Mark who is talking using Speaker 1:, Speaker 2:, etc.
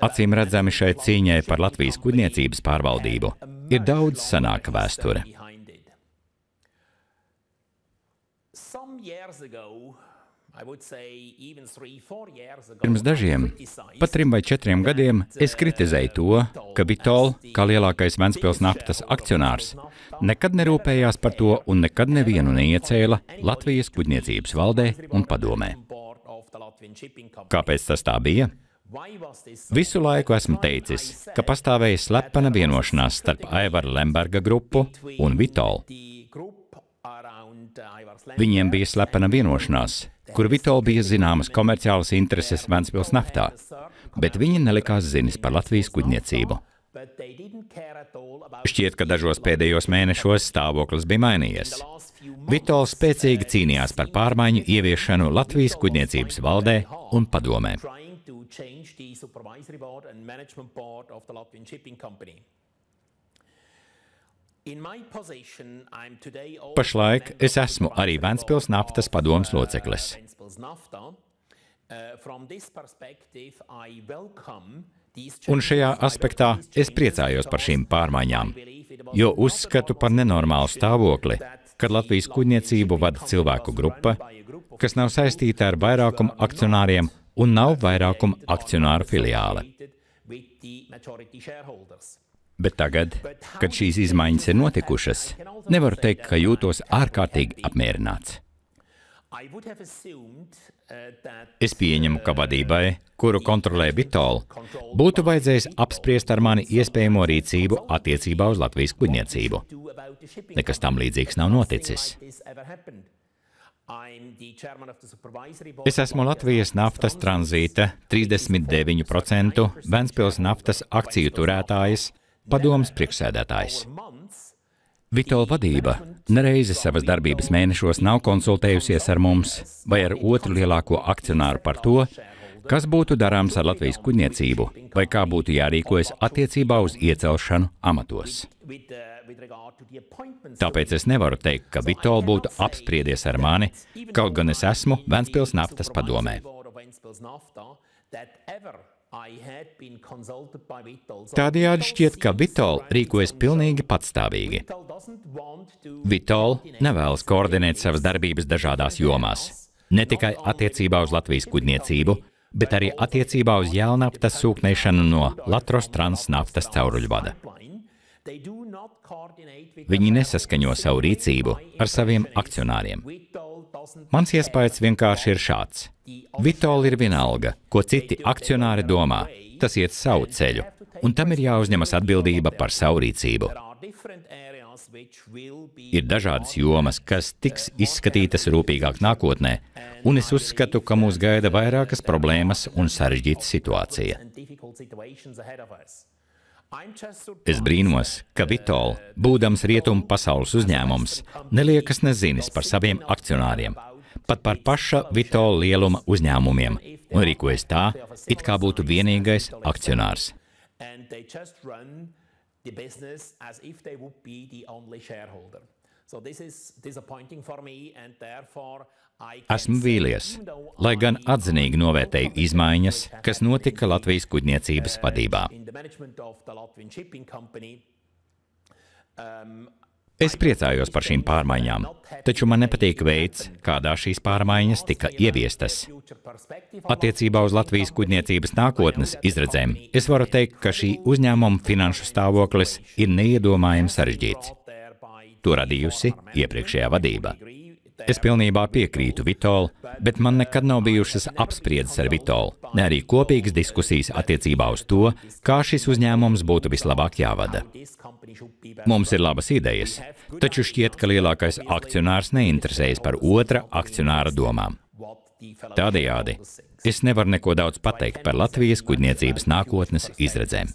Speaker 1: Acīm redzami šai cīņai par Latvijas kuģniecības pārvaldību ir daudz senāka vēsture. Pirms dažiem, pat 3 vai 4 gadiem, es kritizēju to, ka Vitol, kā lielākais Ventspils naftas akcionārs, nekad nerūpējās par to un nekad nevienu neiecēla Latvijas kuģniecības valdē un padomē. Kāpēc tas tā bija? Visu laiku esmu teicis, ka pastāvēja slepena vienošanās starp Aivara Lemberga grupu un Vitol. Viņiem bija slepena vienošanās, kur Vitol bija zināmas komerciālas intereses Ventspils naftā, bet viņi nelikās zinis par Latvijas kuģniecību. Šķiet, ka dažos pēdējos mēnešos stāvoklis bija mainījies. Vitol spēcīgi cīnījās par pārmaiņu ieviešanu Latvijas kuģniecības valdē un padomē. Pašlaik es esmu arī Ventspils naftas padomes loceklis. Un šajā aspektā es priecājos par šīm pārmaiņām, jo uzskatu par nenormālu stāvokli, kad Latvijas kuģniecību vada cilvēku grupa, kas nav saistīta ar vairākumu akcionāriem un nav vairākumu akcionāru filiāle. Bet tagad, kad šīs izmaiņas ir notikušas, nevaru teikt, ka jūtos ārkārtīgi apmierināts. Es pieņemu, ka vadībai, kuru kontrolē Vitol, būtu vajadzējis apspriest ar mani iespējamo rīcību attiecībā uz Latvijas kuģniecību. Nekas tam līdzīgs nav noticis. Es esmu Latvijas naftas tranzīta 39% Ventspils naftas akciju turētājs, padomes priekšsēdētājs. Vitol vadība nereizi savas darbības mēnešos nav konsultējusies ar mums vai ar otru lielāko akcionāru par to, kas būtu darāms ar Latvijas kuģniecību vai kā būtu jārīkojas attiecībā uz iecelšanu amatos. Tāpēc es nevaru teikt, ka Vitol būtu apspriedies ar mani, kaut gan es esmu Ventspils naftas padomē. Tādējādi šķiet, ka Vitol rīkojas pilnīgi patstāvīgi. Vitol nevēlas koordinēt savas darbības dažādās jomās, ne tikai attiecībā uz Latvijas kuģniecību, bet arī attiecībā uz jēlnaftas sūknēšanu no Latros Transnaftas cauruļvada. Viņi nesaskaņo savu rīcību ar saviem akcionāriem. Mans iespējas vienkārši ir šāds. Vitol ir vienalga, ko citi akcionāri domā, tas iet savu ceļu, un tam ir jāuzņemas atbildība par savu rīcību. Ir dažādas jomas, kas tiks izskatītas rūpīgāk nākotnē, un es uzskatu, ka mūs gaida vairākas problēmas un sarežģīta situācija. Es brīnos, ka Vitol, būdams rietumu pasaules uzņēmums, neliekas nezinis par saviem akcionāriem, pat par paša Vitol lieluma uzņēmumiem, un rīkojas tā, it kā būtu vienīgais akcionārs. Esmu vīlies, lai gan atzinīgi novērtēju izmaiņas, kas notika Latvijas kuģniecības vadībā. Es priecājos par šīm pārmaiņām, taču man nepatīk veids, kādā šīs pārmaiņas tika ieviestas. Attiecībā uz Latvijas kuģniecības nākotnes izredzēm es varu teikt, ka šī uzņēmuma finanšu stāvoklis ir neiedomājami sarežģīts. To radījusi iepriekšējā vadība. Es pilnībā piekrītu Vitol, bet man nekad nav bijušas apspriedzes ar Vitol, ne arī kopīgas diskusijas attiecībā uz to, kā šis uzņēmums būtu vislabāk jāvada. Mums ir labas idejas, taču šķiet, ka lielākais akcionārs neinteresējas par otra akcionāra domām. Tādējādi es nevaru neko daudz pateikt par Latvijas kuģniecības nākotnes izredzēm.